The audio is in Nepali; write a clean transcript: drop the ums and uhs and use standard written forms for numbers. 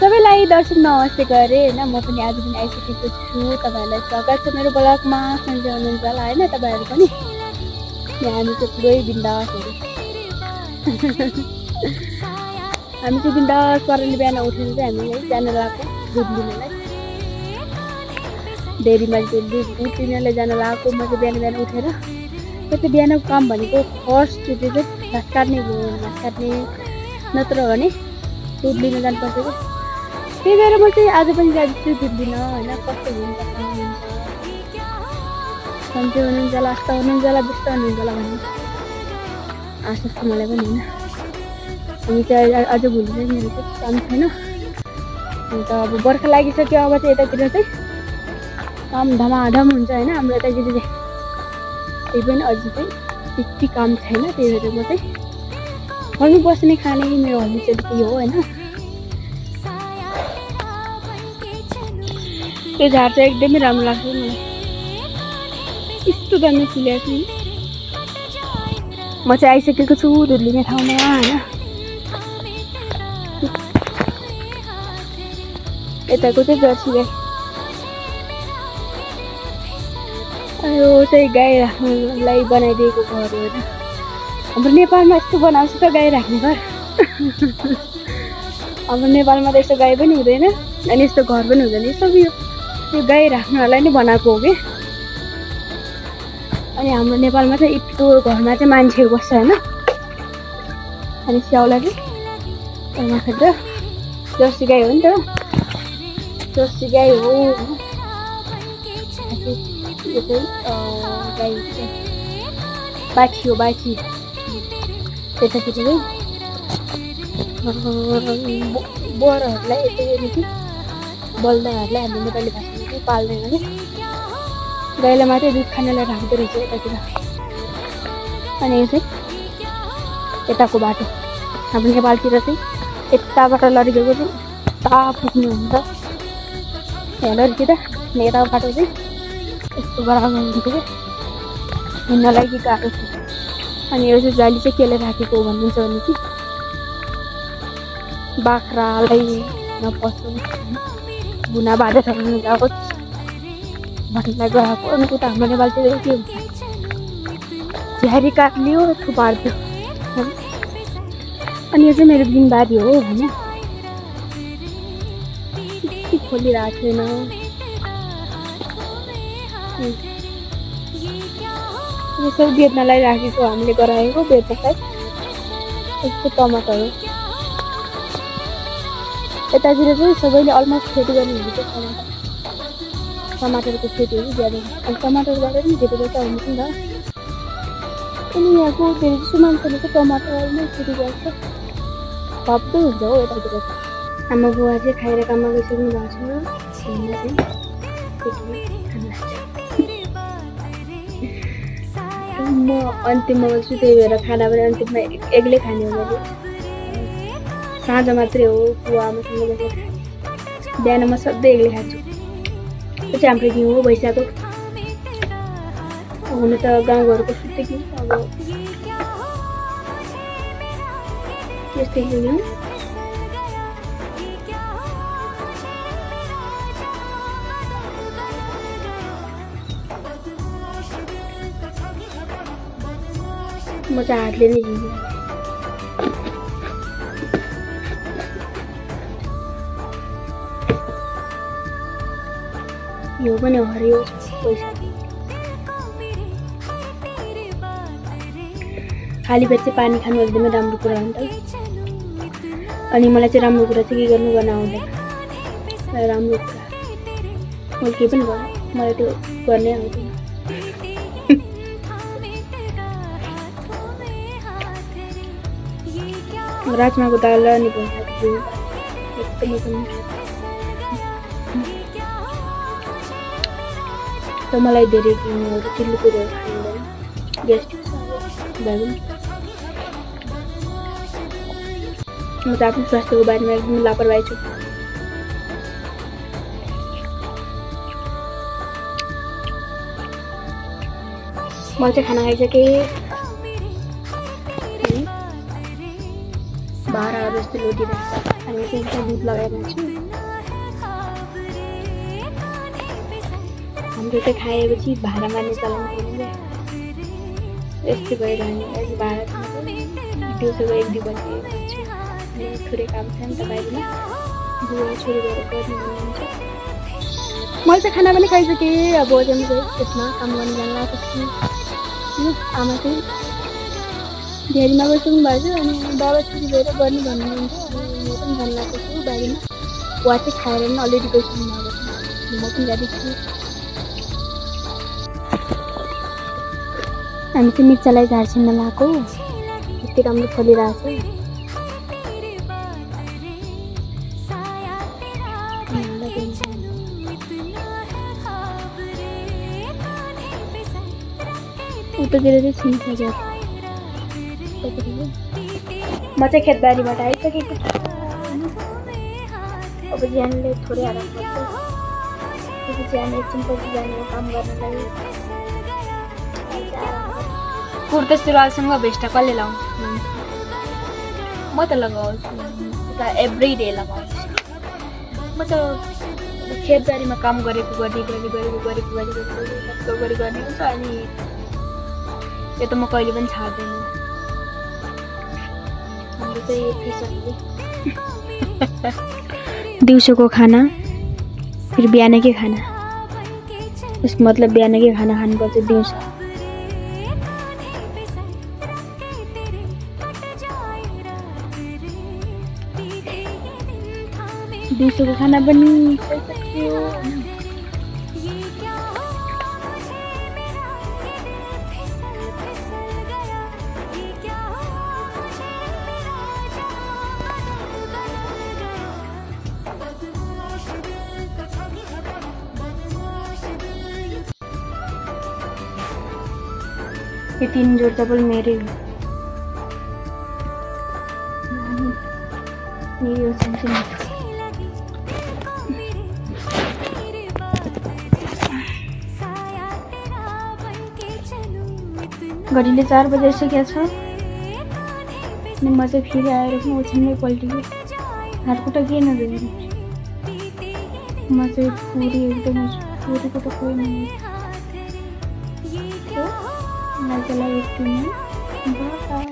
सबैलाई दर्शक नमस्ते गरे हैन। म पनि आज पनि आइसकेको छु। तपाईहरुलाई स्वागत छ मेरो ब्लगमा। सन्चै हुनुहुन्छ होला हैन तपाईहरु पनि। यहाँ हामी चाहिँ पुरै बिन्दास हरु। हामी चाहिँ बिन्दास पाराले बिहान उठेर चाहिँ हामी है जान लागेको दुध लिनलाई। डेरीमा चाहिँ दुध लिनलाई जान लागेको। म चाहिँ बिहान उठेर त्यो बिहानको काम भनेको फर्स्ट चोटि चाहिँ घाँस काट्ने भयो। घाँस काट्ने नत्र भने दुध लिन जानुपर्छ कि। त्यही भएर म चाहिँ आज पनि जान्छु दुध लिन हैन। कस्तो हुन्छ सन्चै हुनुहुन्छ होला, आस्था हुनुहुन्छ होला, व्यस्त हुनुहुन्छ होला भन्ने आशा छ मलाई पनि हैन। हामी चाहिँ अझ भोलि चाहिँ मेरो चाहिँ काम छैन। अन्त अब बर्खा लागिसक्यो। अब चाहिँ यतातिर चाहिँ काम धमाधम हुन्छ हैन हाम्रो यतातिर चाहिँ। त्यही पनि अझ चाहिँ त्यति काम छैन। त्यही भएर म चाहिँ घरमै बस्ने खाने मेरो हबी चाहिँ त्यही हो हैन। त्यो झार चाहिँ एकदमै राम्रो लाग्छ मलाई। यस्तो दामी फुलेको छ नि। म चाहिँ आइसकेको छु दुध लिने ठाउँमा हैन। यताको चाहिँ जर्सी गाई। यो चाहिँ गाई राख्नुलाई बनाइदिएको घर हो हैन। हाम्रो नेपालमा यस्तो बनाउँछ त गाई राख्ने घर। हाम्रो नेपालमा त यस्तो गाई पनि हुँदैन अनि यस्तो घर पनि हुँदैन। सब यो गाई राख्नलाई नै बनाएको हो कि। अनि हाम्रो नेपालमा चाहिँ यस्तो घरमा चाहिँ मान्छेहरू बस्छ हैन। अनि स्याउला चाहिँ माथि त जर्सी गाई हो नि त। जर्सी गाई हो। यो चाहिँ गाई बाछी हो बाछी। त्यतातिर चाहिँ बोराहरूलाई यति बल्दाहरूलाई हाम्रो नेपाली भाषामा चाहिँ पाल्दैन कि। गाईलाई मात्रै दुध खानलाई राख्दो रहेछ यतातिर। अनि यो चाहिँ यताको बाटो। हाम्रो नेपालतिर चाहिँ यताबाट लड्केको चाहिँ ता पुग्ने हुन्छ। यहाँ लड्किँदा यताको बाटो चाहिँ यस्तो बराबर हुन्छ कि हिँड्नलाई कि गाह्रो छ। अनि यो चाहिँ जाली चाहिँ केले राखेको हो भन्नुहुन्छ भने कि बाख्रालाई नपसोस् बुना बाँधेर नजाओस् भन्नलाई गएको। अनि उता हाम्रो नेपालतिर के हुन्छ झ्यारी काट्लियो थुपारिदियो। अनि यो चाहिँ मेरो बिनबारी हो होइन। त्यति खोलिरहेको छैन। यसो बेच्नलाई राखेको हामीले गराएको बेच्नलाई। यस्तो टमाटर हो। यतातिर चाहिँ सबैले अलमोस्ट खेती गर्नुहुन्छ टमाटर। टमाटरको खेतीहरू ज्यादा। अनि टमाटरबाट पनि धेरै पैसा हुन्छ नि त। अनि यहाँको धेरै जस्तो मान्छेले चाहिँ टमाटरमै खेती गर्छ। भक्तै हुन्छ हो यतातिर। आमा बुवा चाहिँ खाएर काममा गइसक्नु भएको छ। म अन्तिममा छु। त्यही भएर खाना पनि अन्तिममा एक्लै खाने हो मैले। साँझ मात्रै हो बुवाआमासँग बसेर। बिहान म सधैँ एक्लै खान्छु। त्यो चाहिँ हाम्रो घिउ हो भैँसाको। हुनु त गाउँघरको शुद्ध घिउ। अब यस्तै घिउ। म चाहिँ हातले नै घिउ। यो पनि हरियो पैसा। खाली पेट चाहिँ पानी खानु एकदमै राम्रो कुरा हो नि त। अनि मलाई चाहिँ राम्रो कुरा चाहिँ के गर्न आउँदैन। राम्रो कुरा मैले केही पनि गरेँ। मलाई त्यो गर्नै आउँदैन। राजमाको दाल अनि भुँडाको एकदमै त मलाई धेरै घिउहरू चिल्लो कुरोहरू खाँदैन। ग्यास्ट्रिक भए पनि म त आफ्नो स्वास्थ्यको बारेमा एकदमै लापरवाही छु। म चाहिँ खाना खाइसकेँ। भाँडाहरू जस्तो लोटिरहेछ अनि चाहिँ दुध लगाइरहेको छु हाम्रो त खाएपछि भाडा मार्ने चलन छैन क्या यस्तै भइरहने अहिले भाडा दिउँसोको 1-2 बजी खान्छु अनि थोरै काम छ नि त बाहिरमा बुवा छोरी गएर गर्नु भन्नुहुन्छ मैले चाहिँ खाना पनि खाइसकेँ अब चाहिँ त्यसमा काम गर्नु जानु आएको छु आमा चाहिँ धेरैमा बस्नु भएको छ अनि बाबा छोरी गएर गर्नु भन्नुहुन्छ अनि म पनि जानु आएको छु बारीमा उहाँ चाहिँ खाएर पनि अलरेडी गइसक्नु भएको छ म पनि जाँदैछु हामी चाहिँ मिर्चालाई झार्छिन्न लगाएको यति राम्रो फलिरहेछ उतातिर चाहिँ छिनिसक्यो म चाहिँ खेतबारीबाट आइसकेको छु अब ज्यानले थोरै आराम गर्छ त्यसपछि हामी एकछिन पछि जाने काम गर्नलाई कुर्ता सुरुवालसँग भेस्ट कसले लाउँछ म त लगाउँछु एभ्री डे लगाउँछु म त खेतबारीमा काम गरेको गर्ने हुन्छ अनि यो त म कहिले पनि छाड्दैन हाम्रो चाहिँ दिउँसोको खाना फेरि बिहानकै खाना यसको मतलब बिहानकै खाना खानुपर्छ दिउँसो दिउँसोको खाना पनि खाइसक्यो ये 3 जोड़ चप्पल मेरे ये घडीले 4 बजे सकेको छ अनि म चाहिँ फेरि आएर पनि ओछ्यानमै पल्टियो हातखुट्टा के नदिनु म चाहिँ पुरी एकदम पुरीको त कोही नहीं लाइक एक दिन बाय